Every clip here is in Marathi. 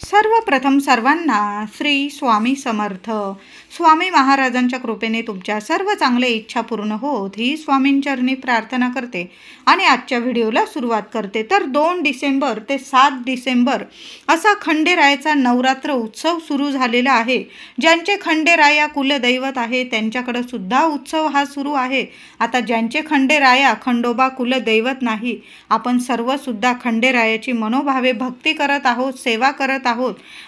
सर्वप्रथम सर्वांना श्री स्वामी समर्थ. स्वामी महाराजांच्या कृपेने तुमच्या सर्व चांगल्या इच्छा पूर्ण होत ही स्वामींचरणी प्रार्थना करते आणि आजच्या व्हिडिओला सुरुवात करते. तर 2 डिसेंबर ते 7 डिसेंबर असा खंडेरायाचा नवरात्र उत्सव सुरू झालेला आहे. ज्यांचे खंडेराया कुलदैवत आहे त्यांच्याकडे सुद्धा उत्सव हा सुरू आहे. आता ज्यांचे खंडेराया खंडोबा कुलदैवत नाही, आपण सर्व सुद्धा खंडेरायाची मनोभावे भक्ती करत आहोत, सेवा करत आहोत.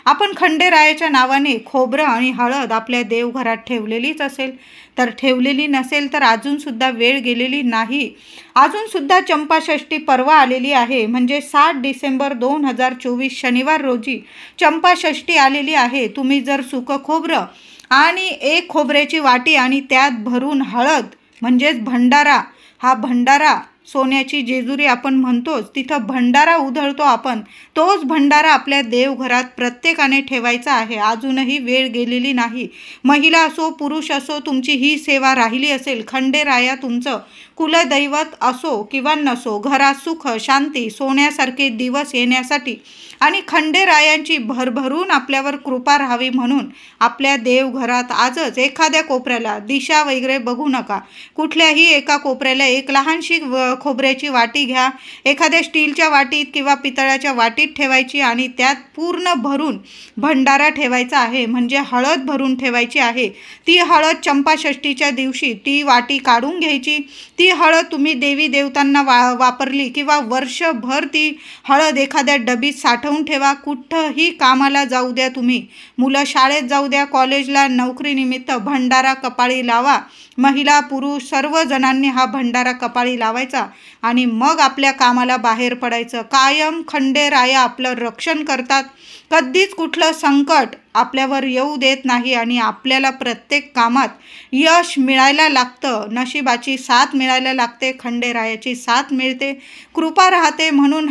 आपण खंडेरायाच्या नावाने खोबरं आणि हळद आपल्या देवघरात ठेवलेलीच असेल, तर ठेवलेली नसेल तर अजून सुद्धा वेळ गेलेली नाही. अजून सुद्धा चंपाषष्ठी परवा आलेली आहे, म्हणजे 7 डिसेंबर 2024 शनिवार रोजी चंपाषष्ठी आलेली आहे. तुम्ही जर सुकं खोबरं आणि 1 खोबऱ्याची वाटी आणि त्यात भरून हळद म्हणजेच भंडारा, हा भंडारा सोन्याची जेजुरी आपण म्हणतोच, तिथं भंडारा उधळतो आपण, तोच भंडारा आपल्या देवघरात प्रत्येकाने ठेवायचा आहे. अजूनही वेळ गेलेली नाही. महिला असो पुरुष असो, तुमची ही सेवा राहिली असेल. खंडेराया तुमचं कुलदैवत असो किंवा नसो, घरात सुख शांती सोन्यासारखे दिवस येण्यासाठी आणि खंडेरायांची भरभरून आपल्यावर कृपा राहावी म्हणून आपल्या देवघरात आजच एखाद्या कोपऱ्याला, दिशा वगैरे बघू नका, कुठल्याही एका कोपऱ्याला एक लहानशी खोबऱ्याची वाटी घ्या. एखाद्या स्टीलच्या वाटीत किंवा पितळाच्या वाटीत ठेवायची आणि त्यात पूर्ण भरून भंडारा ठेवायचा आहे, म्हणजे हळद भरून ठेवायची आहे. ती हळद चंपाषष्ठीच्या दिवशी ती वाटी काढून घ्यायची. ती हळद तुम्ही देवी देवतांना वापरली किंवा वर्षभर ती हळद एखाद्या डबीत साठवून ठेवा. कुठंही कामाला जाऊ द्या, तुम्ही मुलं शाळेत जाऊ द्या, कॉलेजला, नोकरीनिमित्त भंडारा कपाळी लावा. महिला पुरुष सर्व जणांनी हा भंडारा कपाळी लावायचा आणि मग आपल्या कामाला बाहेर पडायचं. कायम खंडेराया आपलं रक्षण करतात. कधीच कुठलं संकट आपल्यावर येऊ देत नाही आणि आपल्याला प्रत्येक कामात यश मिळायला लागतं. नशिबाची साथ मिळायला लागते, खंडेरायाची साथ मिळते, कृपा राहते. म्हणून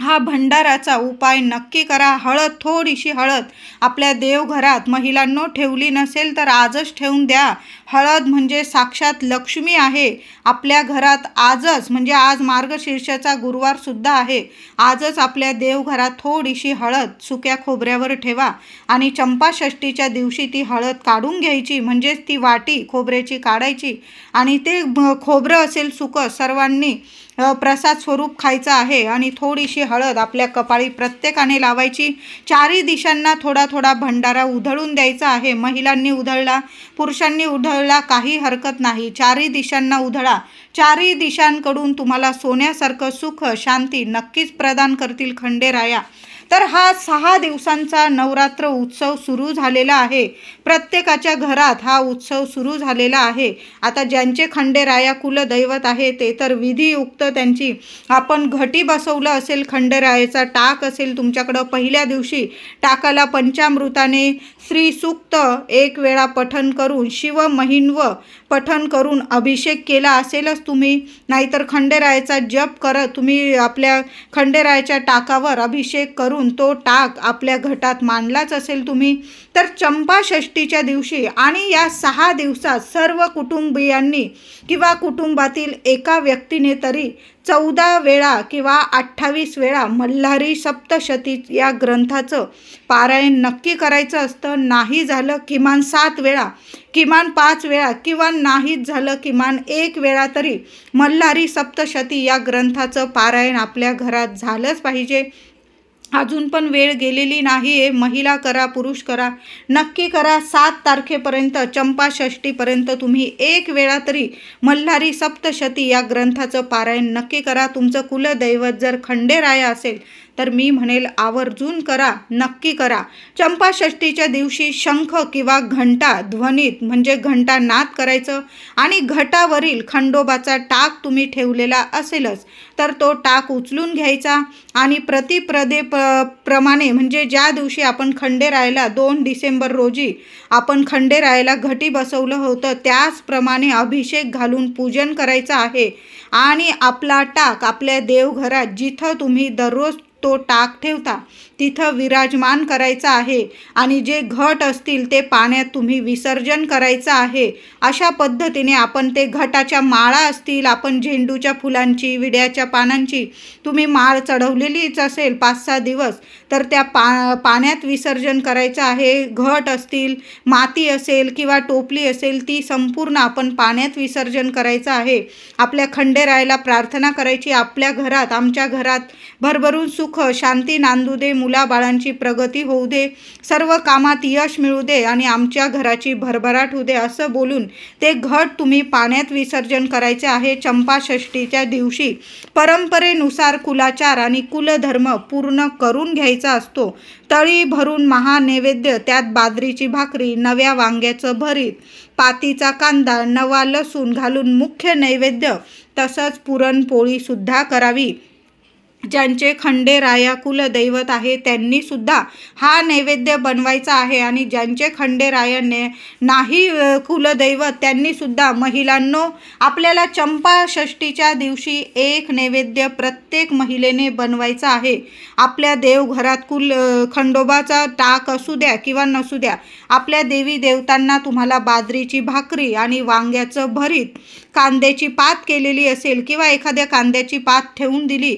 हा भंडाराचा उपाय नक्की करा. हळद, थोडीशी हळद आपल्या देवघरात महिलांनो ठेवली नसेल तर आजच ठेवून द्या. हळद म्हणजे साक्षात लक्ष्मी आहे आपल्या घरात. आजच म्हणजे आज मार्गशीर्षाचा गुरुवार सुद्धा आहे, आजच आपल्या देवघरात थोडीशी हळद सुक्या खोबऱ्यावर ठेवा आणि चंपाषष्ठीच्या दिवशी ती हळद काढून घ्यायची, म्हणजेच ती वाटी खोबऱ्याची काढायची आणि ते खोबरं असेल सुकं सर्वांनी प्रसाद स्वरूप खायचं आहे आणि थोडीशी हळद आपल्या कपाळी प्रत्येकाने लावायची. 4ही दिशांना थोडा थोडा भंडारा उधळून द्यायचा आहे. महिलांनी उधळला, पुरुषांनी उधळला, काही हरकत नाही. 4ही दिशांना उधळा. 4ही दिशांकडून तुम्हाला सोन्यासारखं सुख शांती नक्कीच प्रदान करतील खंडेराया. तर हा 6 दिवसांचा नवरात्र उत्सव सुरू झालेला आहे. प्रत्येकाच्या घरात हा उत्सव सुरू झालेला आहे. आता ज्यांचे खंडेराया कुलदैवत आहे ते तर विधियुक्त त्यांची आपण घटी बसवलं असेल, खंडेरायाचा टाक असेल तुमच्याकडं, पहिल्या दिवशी टाकाला पंचामृताने श्रीसूक्त 1 वेळा पठण करून, शिव महिन्व पठण करून अभिषेक केला असेलच तुम्ही, नाहीतर खंडेरायाचा जप करत तुम्ही आपल्या खंडेरायाच्या टाकावर अभिषेक करून तो टाक आपल्या घटात मांडलाच असेल तुम्ही. तर चंपाषष्ठीच्या दिवशी आणि या 6 दिवसात सर्व कुटुंबियांनी किंवा कुटुंबातील एका व्यक्तीने तरी 14 वेळा किंवा 28 वेळा मल्हारी सप्तशती या ग्रंथाचं पारायण नक्की करायचं असतं. नाही झालं किमान 7 वेळा, किमान 5 वेळा किंवा नाहीच झालं किमान 1 वेळा तरी मल्हारी सप्तशती या ग्रंथाचं पारायण आपल्या घरात झालंच पाहिजे. अजून पण वेळ गेलेली नाही आहे. महिला करा पुरुष करा, नक्की करा. 7 तारखेपर्यंत चंपाषष्ठीपर्यंत तुम्ही 1 वेळा तरी मल्हारी सप्तशती या ग्रंथाचं पारायण नक्की करा. तुमचं कुलदैवत जर खंडेराया असेल तर मी म्हणेल आवर्जून करा, नक्की करा. चंपाषष्ठीच्या दिवशी शंख किंवा घंटा ध्वनीत म्हणजे घंटा नाद करायचं आणि घटावरील खंडोबाचा टाक तुम्ही ठेवलेला असेलच तर तो टाक उचलून घ्यायचा आणि प्रमाणे म्हणजे ज्या दिवशी आपण खंडेरायाला 2 डिसेंबर रोजी आपण खंडेरायाला घटी बसवलं होतं त्याचप्रमाणे अभिषेक घालून पूजन करायचं आहे आणि आपला टाक आपल्या देवघरात जिथं तुम्ही दररोज तो टाक ठेवता तिथं विराजमान करायचा आहे आणि जे घट असतील ते पाण्यात तुम्ही विसर्जन करायचं आहे. अशा पद्धतीने आपण ते घटाच्या माळा असतील, आपण झेंडूच्या फुलांची, विड्याच्या पानांची तुम्ही माळ चढवलेलीच असेल 5-6 दिवस, तर त्या पाण्यात विसर्जन करायचं आहे. घट असतील, माती असेल किंवा टोपली असेल, ती संपूर्ण आपण पाण्यात विसर्जन करायचं आहे. आपल्या खंडेरायाला प्रार्थना करायची, आपल्या घरात, आमच्या घरात भरभरून सुख शांती नांदू दे, मुलाबाळांची प्रगती होऊ दे, सर्व कामात यश मिळू दे आणि आमच्या घराची भरभराट होऊ दे, असं बोलून ते घट तुम्ही पाण्यात विसर्जन करायचे आहे. चंपाषष्ठीच्या दिवशी परंपरेनुसार कुलाचार आणि कुलधर्म पूर्ण करून घ्यायचा असतो. तळी भरून महानैवेद्य, त्यात बाजरीची भाकरी, नव्या वांग्याचं भरीत, पातीचा कांदा, नवा लसूण घालून मुख्य नैवेद्य, तसंच पुरणपोळी सुद्धा करावी. ज्यांचे खंडेराया कुलदैवत आहे त्यांनी सुद्धा हा नैवेद्य बनवायचा आहे आणि ज्यांचे खंडेराया नाही कुलदैवत त्यांनी सुद्धा, महिलांनो, आपल्याला चंपाषष्ठीच्या दिवशी एक नैवेद्य प्रत्येक महिलेने बनवायचा आहे. आपल्या देवघरात खंडोबाचा टाक असू द्या किंवा नसू द्या, आपल्या देवी देवतांना तुम्हाला बाजरीची भाकरी आणि वांग्याचं भरीत, कांद्याची पात केलेली असेल किंवा एखाद्या कांद्याची पात ठेवून दिली,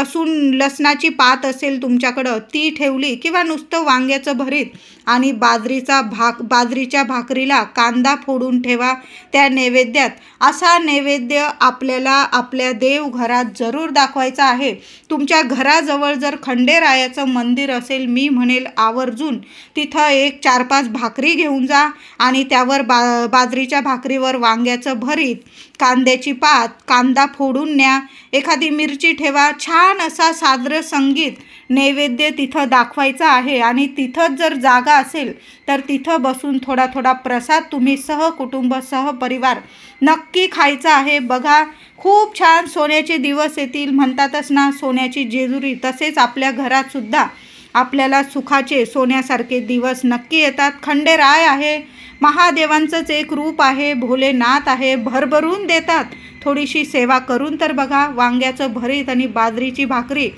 लसणाची पात असेल तुमच्याकडं ती ठेवली किंवा नुसतं वांग्याचं भरीत आणि बाजरीच्या भाकरीला कांदा फोडून ठेवा त्या नैवेद्यात. असा नैवेद्य आपल्याला आपल्या देवघरात जरूर दाखवायचा आहे. तुमच्या घराजवळ जर खंडेरायाचं मंदिर असेल, मी म्हणेल आवर्जून तिथं एक 4-5 भाकरी घेऊन जा आणि त्यावर बाजरीच्या भाकरीवर वांग्याचं भरीत, कांद्याची पात, कांदा फोडून न्या, एखादी मिरची ठेवा. छान असा साजरं संगीत नैवेद्य तिथं दाखवायचा आहे आणि तिथंच जर जागा असेल तर तिथं बसून थोडा थोडा प्रसाद तुम्ही सहकुटुंब सहपरिवार नक्की खायचा आहे. बघा, खूप छान सोन्याचे दिवस येतील म्हणतातच ना, सोन्याची जेजुरी. तसेच आपल्या घरात सुद्धा आपल्याला सुखाचे सोन्यासारखे दिवस नक्की येतात. खंडेराय आहे, महादेवांचंच एक रूप आहे, भोलेनाथ आहे, भरभरून देतात. थोडीशी सेवा करून तर बघा. वांग्याचं भरीत आणि बाजरीची भाकरी,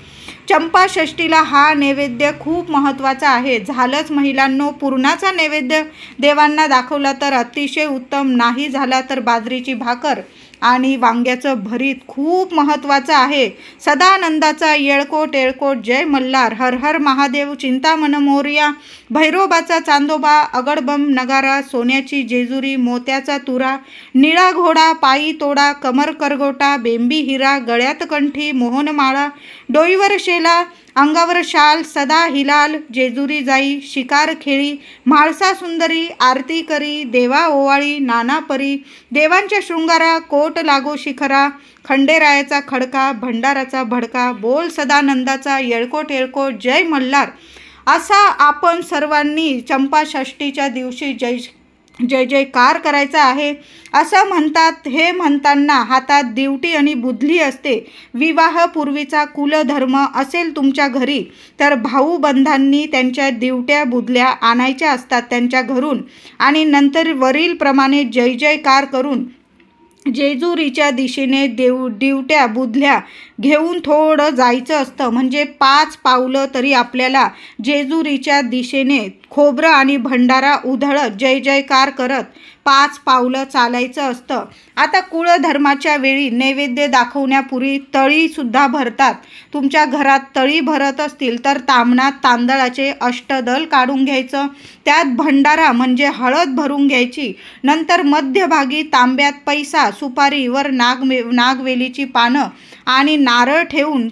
चंपाषष्ठीला हा नैवेद्य खूप महत्त्वाचा आहे. झालंच महिलांनो, पुरणाचा नैवेद्य देवांना दाखवला तर अतिशय उत्तम, नाही झाला तर बाजरीची भाकर आणि वांग्याचं भरीत खूप महत्त्वाचं आहे. सदानंदाचा येळकोट येळकोट जय मल्हार, हर हर महादेव, चिंतामण मोरया, भैरोबाचा चांदोबा, अगडबम नगारा, सोन्याची जेजुरी, मोत्याचा तुरा, निळा घोडा, पायी तोडा, कमर करगोटा, बेंबी हिरा, गळ्यात कंठी, मोहनमाळा, डोईवर शेला, अंगावर शाल, सदा हिलाल, जेजुरी जाई, शिकार खेळी, म्हाळसा सुंदरी, आरती करी, देवा ओवाळी, नाना परी, देवांच्या शृंगारा, कोट लागो शिखरा, खंडेरायाचा खडका, भंडाराचा भडका, बोल सदानंदाचा येळकोट येळकोट जय मल्हार. असा आपण सर्वांनी चंपाषष्ठीच्या दिवशी जय जयकार करायचा आहे. असं म्हणतात. हे म्हणताना हातात दिवटी आणि बुधली असते. विवाहपूर्वीचा कुलधर्म असेल तुमच्या घरी तर भाऊबंधांनी त्यांच्या दिवट्या बुधल्या आणायच्या असतात त्यांच्या घरून आणि नंतर वरीलप्रमाणे जय जयकार करून जेजुरीच्या दिशेने दिवट्या बुधल्या घेऊन थोडं जायचं असतं. म्हणजे 5 पावलं तरी आपल्याला जेजुरीच्या दिशेने खोबरं आणि भंडारा उधळत जय जयकार करत 5 पावलं चालायचं असतं. आता कुळधर्माच्या वेळी नैवेद्य दाखवण्यापूर्वी तळीसुद्धा भरतात. तुमच्या घरात तळी भरत असतील तर ताम्हणात तांदळाचे अष्टदल काढून घ्यायचं, त्यात भंडारा म्हणजे हळद भरून घ्यायची. नंतर मध्यभागी तांब्यात पैसा, सुपारी वर नागवेलीची पानं आणि नारळ ठेवून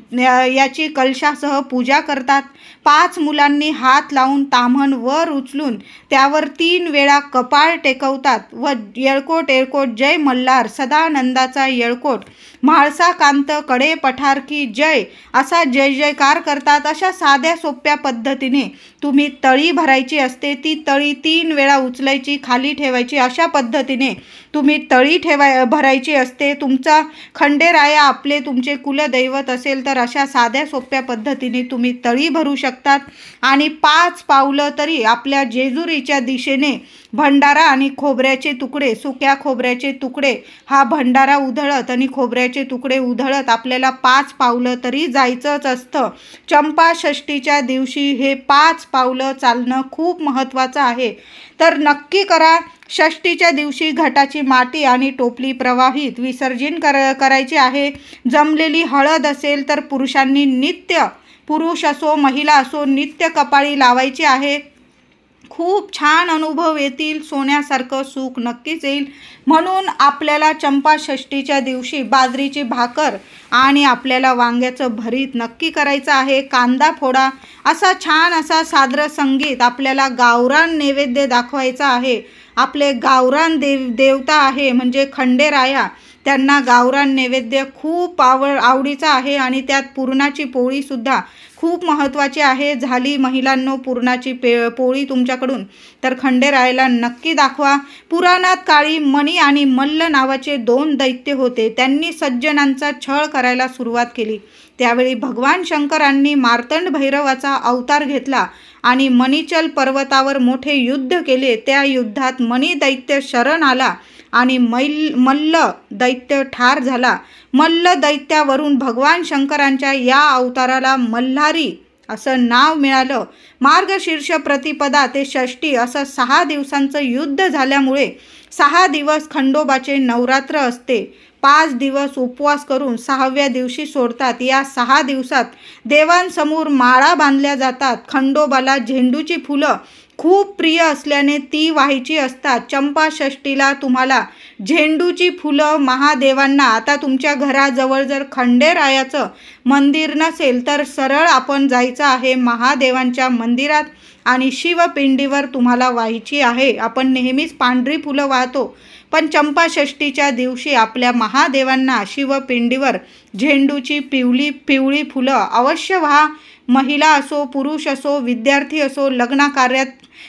याची कलशासह पूजा करतात. 5 मुलांनी हात लावून ताम्हण वर उचलून त्यावर 3 वेळा कपाळ टेकवतात व येळकोट येळकोट जय मल्हार, सदानंदाचा येळकोट, म्हाळसा कांत कडे पठार की जय असा जय जयकार करतात. अशा साध्या सोप्या पद्धतीने तुम्ही तळी भरायची असते. ती तळी 3 वेळा उचलायची, खाली ठेवायची. अशा पद्धतीने तुम्ही तळी भरायची असते. तुमचा खंडेराया आपले तुमचे कुलदैवत असेल तर अशा साध्या सोप्या पद्धतीने तुम्ही तळी भरू शकतात आणि 5 पावलं तरी आपल्या जेजुरीच्या दिशेने भंडारा आणि खोबऱ्याचे तुकडे, सुक्या खोबऱ्याचे तुकडे, हा भंडारा उधळत आणि खोबऱ्याचे तुकडे उधळत आपल्याला 5 पावलं तरी जायचंच असतं. चंपाषष्ठीच्या दिवशी हे 5 पावलं चालणं खूप महत्त्वाचं आहे. तर नक्की करा. षष्टीच्या दिवशी घटाची माती आणि टोपली प्रवाहित विसर्जन करायची आहे. जमलेली हळद असेल तर पुरुषांनी नित्य पुरुष असो महिला असो नित्य कपाळी लावायची आहे. खूप छान अनुभव येतील, सोन्यासारखं सुख नक्कीच येईल. म्हणून आपल्याला चंपाषष्ठीच्या दिवशी बाजरीची भाकर आणि आपल्याला वांग्याचं भरीत नक्की करायचं आहे. कांदा फोडा, असा छान असा सादर संगीत आपल्याला गावरान नैवेद्य दाखवायचा आहे. आपले गावरान देवता आहे म्हणजे खंडेराया, त्यांना गावरान नैवेद्य खूप आवडीचा आहे आणि त्यात पुरणाची पोळीसुद्धा खूप महत्त्वाची आहे. झाली महिलांनो पुरणाची पोळी तुमच्याकडून, तर खंडेरायाला नक्की दाखवा. पुराणात काळी मणी आणि मल्ल नावाचे 2 दैत्य होते. त्यांनी सज्जनांचा छळ करायला सुरुवात केली. त्यावेळी भगवान शंकरांनी मार्तंड भैरवाचा अवतार घेतला आणि मणिचल पर्वतावर मोठे युद्ध केले. त्या युद्धात मणी दैत्य शरण आला आणि मल्ल दैत्य ठार झाला. मल्ल दैत्यावरून भगवान शंकरांच्या या अवताराला मल्हारी असं नाव मिळालं. मार्गशीर्ष प्रतिपदा ते षष्ठी असं 6 दिवसांचं युद्ध झाल्यामुळे 6 दिवस खंडोबाचे नवरात्र असते. 5 दिवस उपवास करून 6व्या दिवशी सोडतात. या 6 दिवसात देवांसमोर माळा बांधल्या जातात. खंडोबाला झेंडूची फुलं खूप प्रिय असल्याने ती व्हायची असतात. चंपाषष्ठीला तुम्हाला झेंडूची फुलं महादेवांना, आता तुमच्या घराजवळ जर खंडेरायाचं मंदिर नसेल तर सरळ आपण जायचं आहे महादेवांच्या मंदिरात आणि शिवपिंडीवर तुम्हाला व्हायची आहे. आपण नेहमीच पांढरी फुलं वाहतो, पण चंपाषष्ठीच्या दिवशी आपल्या महादेवांना शिवपिंडीवर झेंडूची पिवळी फुलं अवश्य व्हा. महिला असो पुरुष असो विद्यार्थी असो, लग्नकार्यात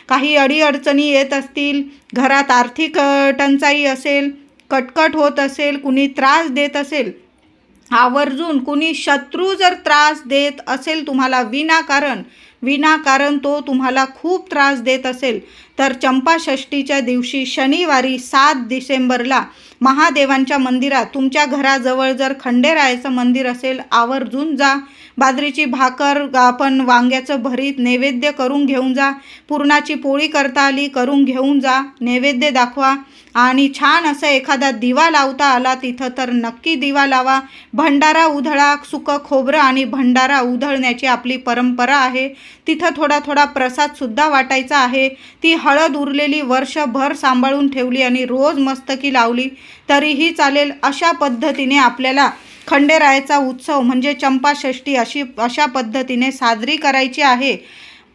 काही अडीअडचणी येत असतील, घरात आर्थिक टंचाई असेल, कटकट होत असेल, कुणी त्रास देत असेल, आवर्जून कुणी शत्रू जर त्रास देत असेल तुम्हाला विनाकारण तो तुम्हाला खूप त्रास देत असेल, तर चंपाषष्ठीच्या दिवशी शनिवारी 7 डिसेंबरला महादेवांच्या मंदिरात, तुमच्या घराजवळ जर खंडेरायाचं मंदिर असेल आवर्जून जा. बाजरीची भाकर, आपण वांग्याचं भरीत नैवेद्य करून घेऊन जा. पुरणाची पोळी करता आली करून घेऊन जा. नैवेद्य दाखवा आणि छान असं एखादा दिवा लावता आला तिथं तर नक्की दिवा लावा. भंडारा उधळा. सुकं खोबरं आणि भंडारा उधळण्याची आपली परंपरा आहे. तिथं थोडा प्रसादसुद्धा वाटायचा आहे. ती हळद उरलेली वर्षभर सांभाळून ठेवली आणि रोज मस्तकी लावली तरीही चालेल. अशा पद्धतीने आपल्याला खंडेरायाचा उत्सव म्हणजे चंपाषष्ठी अशा पद्धतीने साजरी करायची आहे.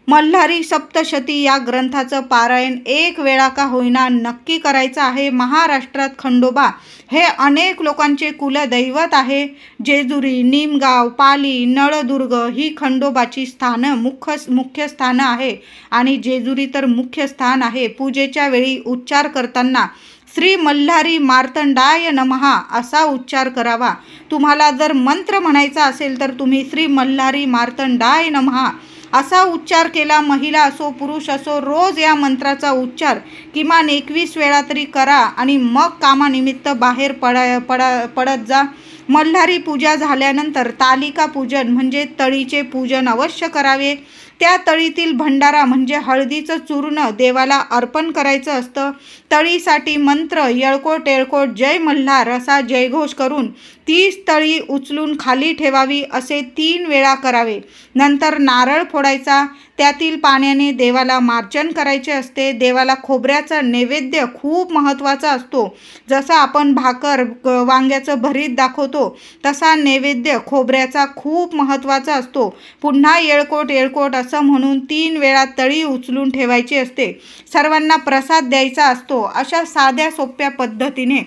मल्हारी सप्तशती या ग्रंथाचं पारायण 1 वेळा का होईना नक्की करायचं आहे. महाराष्ट्रात खंडोबा हे अनेक लोकांचे कुलदैवत आहे. जेजुरी, निमगाव, पाली, नळदुर्ग ही खंडोबाची स्थानं मुख्य स्थानं आहे आणि जेजुरी तर मुख्य स्थान आहे. पूजेच्या वेळी उच्चार करताना श्री मल्हारी मार्तंडाय नमः असा उच्चार करावा. तुम्हाला जर मंत्र म्हणायचा असेल तर तुम्ही श्री मल्हारी मार्तंडाय नमः असा उच्चार केला. महिला असो पुरुष असो रोज या मंत्राचा उच्चार किमान 21 वेळा तरी करा आणि मग कामानिमित्त बाहेर पडत जा. मल्हारी पूजा झाल्यानंतर तालिका पूजन म्हणजे तळीचे पूजन अवश्य करावे. त्या तळीतील भंडारा म्हणजे हळदीचं चूर्ण देवाला अर्पण करायचं असतं. तळीसाठी मंत्र येळकोट येळकोट जय मल्हार असा जयघोष करून 30 तळी उचलून खाली ठेवावी असे 3 वेळा करावे. नंतर नारळ फोडायचा. त्यातील पाण्याने देवाला मार्जन करायचे असते. देवाला खोबऱ्याचा नैवेद्य खूप महत्त्वाचा असतो. जसा आपण भाकर वांग्याचं भरीत दाखवतो तसा नैवेद्य खोबऱ्याचा खूप महत्त्वाचा असतो. पुन्हा येळकोट येळकोट असं म्हणून 3 वेळा तळी उचलून ठेवायची असते. सर्वांना प्रसाद द्यायचा असतो. अशा साध्या सोप्या पद्धतीने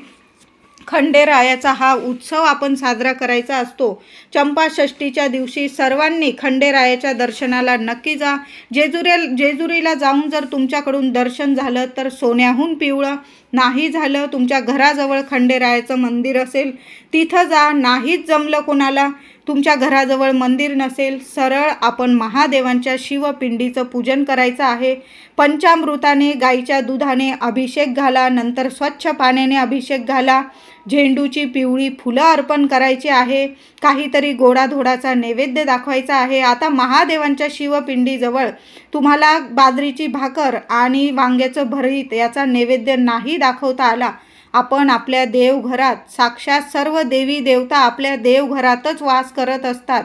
खंडेरायाचा हा उत्सव आपण साजरा करायचा असतो. चंपाषष्ठीच्या दिवशी सर्वांनी खंडेरायाच्या दर्शनाला नक्की जा. जेजुरीला जाऊन जर तुमच्याकडून दर्शन झालं तर सोन्याहून पिवळं, नाही झालं तुमच्या घराजवळ खंडेरायाचं मंदिर असेल तिथं जा. नाहीच जमलं कोणाला, तुमच्या घराजवळ मंदिर नसेल, सरळ आपण महादेवांच्या शिवपिंडीचं पूजन करायचं आहे. पंचामृताने गाईच्या दुधाने अभिषेक घाला. नंतर स्वच्छ पाण्याने अभिषेक घाला. झेंडूची पिवळी फुलं अर्पण करायची आहे. काहीतरी गोडाधोडाचा नैवेद्य दाखवायचा आहे. आता महादेवांच्या शिवपिंडीजवळ तुम्हाला बाजरीची भाकर आणि वांग्याचं भरीत याचा नैवेद्य नाही दाखवता आला, आपण आपल्या देवघरात, साक्षात सर्व देवी देवता आपल्या देवघरातच वास करत असतात.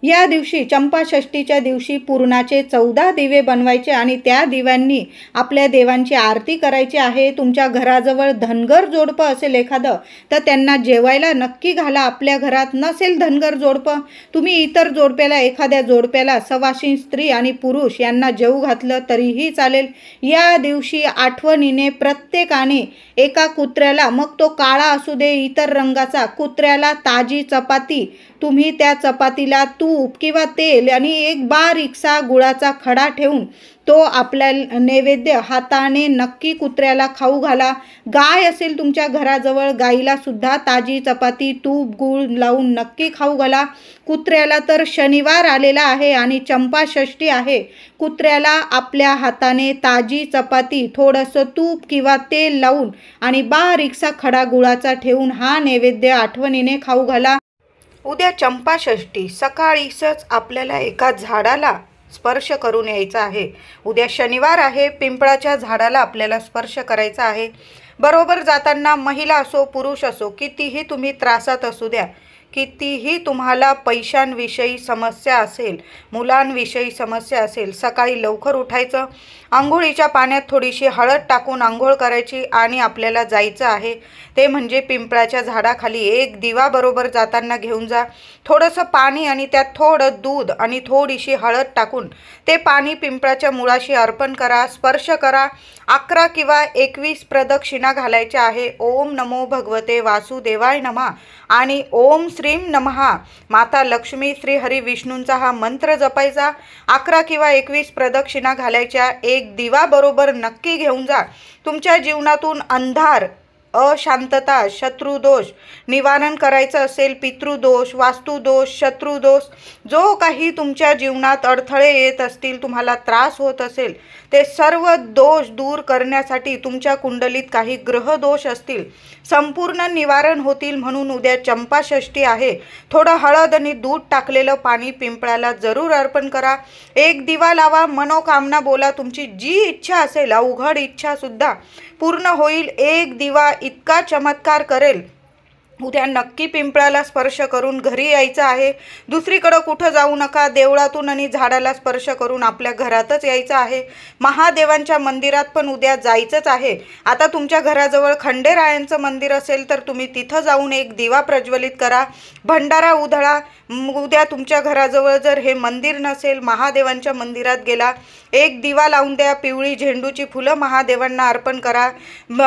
या दिवशी चंपाषष्ठीच्या दिवशी पुरणाचे 14 दिवे बनवायचे आणि त्या दिव्यांनी आपल्या देवांची आरती करायची आहे. तुमच्या घराजवळ धनगर जोडपं असेल एखादं तर त्यांना जेवायला नक्की घाला. आपल्या घरात नसेल धनगर जोडपं, तुम्ही इतर जोडप्याला, एखाद्या जोडप्याला, सवाशीण स्त्री आणि पुरुष यांना जेवू घातलं तरीही चालेल. या दिवशी आठवणीने प्रत्येकाने एका कुत्र्याला, मग तो काळा असू दे इतर रंगाचा, कुत्र्याला ताजी चपाती, तुम्ही त्या चपातीला तूप किंवा तेल आणि एक बारीकसा गुळाचा खडा ठेवून तो आपल्या नैवेद्य हाताने नक्की कुत्र्याला खाऊ घाला. गाय असेल तुमच्या घराजवळ, गाईला सुद्धा ताजी चपाती, तूप, गूळ लावून नक्की खाऊ घाला. कुत्र्याला तर शनिवार आलेला आहे आणि चंपाषष्ठी आहे. कुत्र्याला आपल्या हाताने ताजी चपाती, थोडंसं तूप किंवा तेल लावून आणि बारीकसा खडा गुळाचा ठेवून हा नैवेद्य आठवणीने खाऊ घाला. उद्या चंपाषष्ठी, सकाळीच आपल्याला एका झाडाला स्पर्श करून यायचा आहे. उद्या शनिवार आहे, पिंपळाच्या झाडाला आपल्याला स्पर्श करायचा आहे. बरोबर जाताना महिला असो पुरुष असो, कितीही तुम्ही त्रासात असू द्या, कितीही तुम्हाला पैशांविषयी समस्या असेल, मुलांविषयी समस्या असेल, सकाळी लवकर उठायचं, आंघोळीच्या पाण्यात थोडीशी हळद टाकून आंघोळ करायची आणि आपल्याला जायचं आहे ते म्हणजे पिंपळाच्या झाडाखाली. एक दिवा बरोबर जाताना घेऊन जा. थोडंसं पाणी आणि त्यात थोडं दूध आणि थोडीशी हळद टाकून ते पाणी पिंपळाच्या मुळाशी अर्पण करा, स्पर्श करा. 11 किंवा 21 प्रदक्षिणा घालायच्या आहे. ओम नमो भगवते वासुदेवाय नमः आणि ओम श्रीम नमः माता लक्ष्मी श्री हरी विष्णूंचा हा मंत्र जपायचा. 11 किंवा 21 प्रदक्षिणा घालायच्या. एक दिवा बरोबर नक्की घेऊन जा. तुमच्या जीवनातून अंधार, अशांतता, शत्रुदोष निवारण करायचं असेल, पितृदोष, वास्तुदोष, शत्रुदोष, जो काही तुमच्या जीवनात अडथळे येत असतील, तुम्हाला त्रास होत असेल, ते सर्व दोष दूर करण्यासाठी तुमच्या कुंडलीत काही ग्रह दोष असतील, संपूर्ण निवारण होतील. म्हणून उद्या चंपाषष्ठी आहे. थोडं हळद आणि दूध टाकलेलं पाणी पिंपळाला जरूर अर्पण करा. एक दिवा लावा, मनोकामना बोला. तुमची जी इच्छा असेल, अवघड इच्छा सुद्धा पूर्ण होईल. एक दिवा इतका चमत्कार करेल. उद्या नक्की पिंपळाला स्पर्श करून घरी यायचं आहे. दुसरीकडं कुठं जाऊ नका. देवळातून आणि झाडाला स्पर्श करून आपल्या घरातच यायचं आहे. महादेवांच्या मंदिरात पण उद्या जायचंच आहे. आता तुमच्या घराजवळ खंडेरायांचं मंदिर असेल तर तुम्ही तिथं जाऊन एक दिवा प्रज्वलित करा, भंडारा उधळा. उद्या तुमच्या घराजवळ जर हे मंदिर नसेल, महादेवांच्या मंदिरात गेला, एक दिवा लावून द्या. पिवळी झेंडूची फुलं महादेवांना अर्पण करा,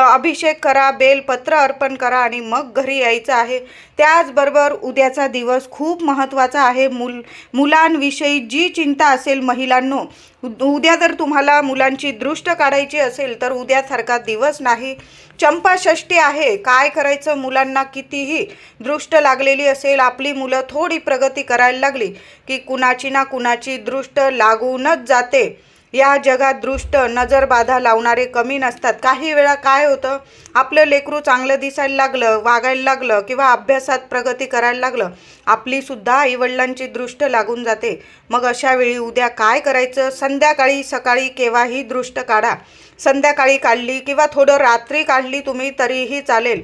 अभिषेक करा, बेलपत्र अर्पण करा आणि मग घरी यायचं आहे. त्याचबरोबर उद्याचा दिवस खूप महत्त्वाचा आहे. मुलांविषयी जी चिंता असेल महिलांनो, उद्या जर तुम्हाला मुलांची दृष्ट काढायची असेल तर उद्यासारखा दिवस नाही. चंपाषष्ठी आहे. काय करायचं, मुलांना कितीही दृष्ट लागलेली असेल, आपली मुलं थोडी प्रगती करायला लागली की कुणाची ना कुणाची दृष्ट लागूनच जाते. या जगात दृष्ट, नजर बाधा लावणारे कमी नसतात. काही वेळा काय होतं, आपलं लेकरू चांगलं दिसायला लागलं, वागायला लागलं किंवा अभ्यासात प्रगती करायला लागलं, आपलीसुद्धा आईवडिलांची दृष्ट लागून जाते. मग अशा वेळी उद्या काय करायचं, संध्याकाळी सकाळी केव्हाही दृष्ट काढा. संध्याकाळी काढली किंवा थोडं रात्री काढली तुम्ही तरीही चालेल.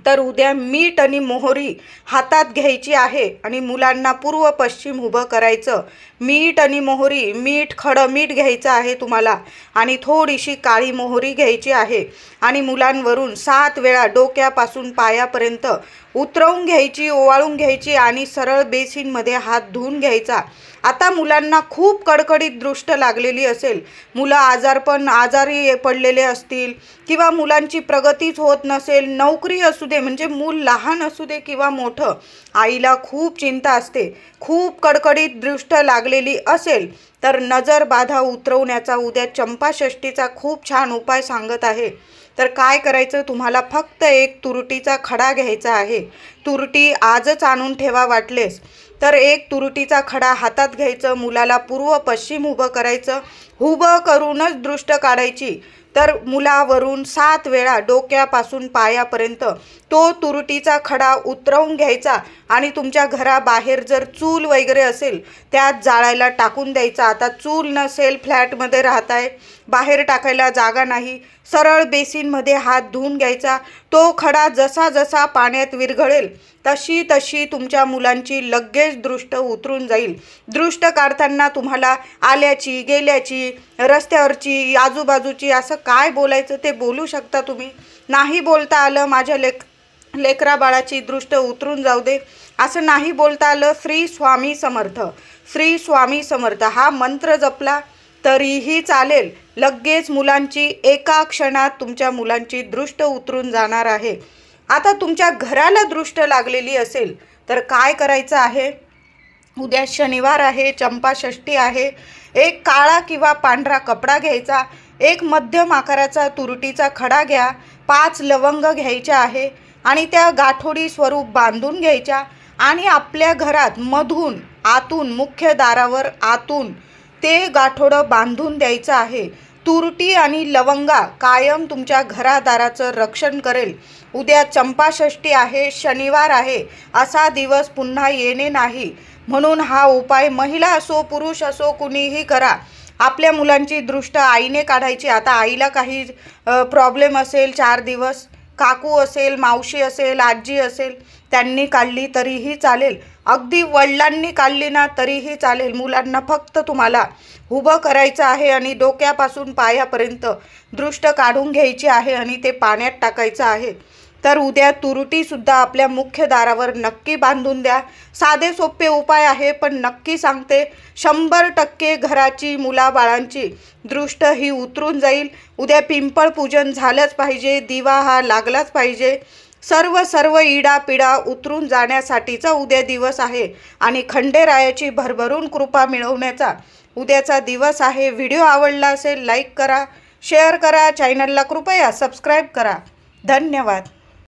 तर उद्या मीठ आणि मोहरी हातात घ्यायची आहे आणि मुलांना पूर्व पश्चिम उभं करायचं. मीठ आणि मोहरी, मीठ, खडं मीठ घ्यायचं आहे तुम्हाला आणि थोडीशी काळी मोहरी घ्यायची आहे आणि मुलांवरून 7 वेळा डोक्यापासून पायापर्यंत उतरवून घ्यायची, ओवाळून घ्यायची आणि सरळ बेसिनमध्ये हात धुवून घ्यायचा. आता मुलांना खूप कडकडीत दृष्ट लागलेली असेल, मुलं आजारी पडलेले असतील किंवा मुलांची प्रगतीच होत नसेल, नोकरी असू दे, म्हणजे मूल लहान असू दे किंवा मोठं, आईला खूप चिंता असते, खूप कडकडीत दृष्ट लागलेली असेल तर नजर बाधा उतरवण्याचा उद्या चंपाषष्ठीचा खूप छान उपाय सांगत आहे. तर काय करायचं, तुम्हाला फक्त एक तुरटीचा खडा घ्यायचा आहे. तुरटी आजच आणून ठेवा वाटलेस तर एक तुरटीचा खडा हातात घ्यायचं, मुलाला पूर्व पश्चिम उभं करायचं उभं करूनच दृष्ट काढायची। तर मुलावरून 7 वेळा डोक्यापासून पायापर्यंत तो तुरटीचा खडा उतरवून घ्यायचा आणि तुमच्या घराबाहेर जर चूल वगैरे असेल त्यात जाळायला टाकून द्यायचा। आता चूल नसेल, फ्लॅटमध्ये राहताय, बाहेर टाकायला जागा नाही, सरळ बेसिनमध्ये हात धुवून घ्यायचा। तो खडा जसा जसा पाण्यात विरघळेल तशी तशी तुमच्या मुलांची लगेच दृष्ट उतरून जाईल। दृष्ट काढताना तुम्हाला आल्याची, गेल्याची, रस्त्यावरची, आजूबाजूची असं काय बोलायचं ते बोलू शकता तुम्ही। नाही बोलता आलं माझ्या लेकरा बाळाची दृष्ट उतरून जाऊ दे असं नाही बोलता आलं, श्री स्वामी समर्थ, श्री स्वामी समर्थ हा मंत्र जपला तरीही चालेल। लगेच मुलांची एका क्षणात तुमच्या मुलांची दृष्ट उतरून जाणार आहे। आता तुमच्या घराला दृष्ट लागलेली असेल तर काय करायचं आहे? उद्या शनिवार आहे, चंपाषष्ठी आहे। एक काळा किंवा पांढरा कपडा घ्यायचा, एक मध्यम आकाराचा तुरटीचा खडा घ्या, 5 लवंग घ्यायच्या आहे आणि त्या गाठोडी स्वरूप बांधून घ्यायच्या आणि आपल्या घरात मधून आतून मुख्य दारावर आतून ते गाठोडं बांधून द्यायचं आहे। तुरटी आणि लवंगा कायम तुमच्या घरादाराचं रक्षण करेल। उद्या चंपाषष्ठी आहे, शनिवार आहे, असा दिवस पुन्हा येणे नाही, म्हणून हा उपाय महिला असो पुरुष असो कुणीही करा। आपल्या मुलांची दृष्ट आईने काढायची। आता आईला काही प्रॉब्लेम असेल, 4 दिवस काकू असेल, मावशी असेल, आजी असेल, त्यांनी काढली तरीही चालेल, अगदी वडिलांनी काढली ना तरीही चालेल। मुलांना फक्त तुम्हाला उभं करायचं आहे आणि डोक्यापासून पायापर्यंत दृष्ट काढून घ्यायची आहे आणि ते पाण्यात टाकायचं आहे। तर उद्या तुरटीसुद्धा आपल्या मुख्य दारावर नक्की बांधून द्या। साधे सोपे उपाय आहे, पण नक्की सांगते 100% घराची, मुलाबाळांची दृष्ट ही उतरून जाईल। उद्या पिंपळ पूजन झालंच पाहिजे, दिवा हा लागलाच पाहिजे। सर्व इडापिडा उतरून जाण्यासाठीचा उद्या दिवस आहे आणि खंडेरायाची भरभरून कृपा मिळवण्याचा उद्याचा दिवस आहे। व्हिडिओ आवडला असेल लाईक करा, शेअर करा, चॅनलला कृपया सबस्क्राईब करा। धन्यवाद।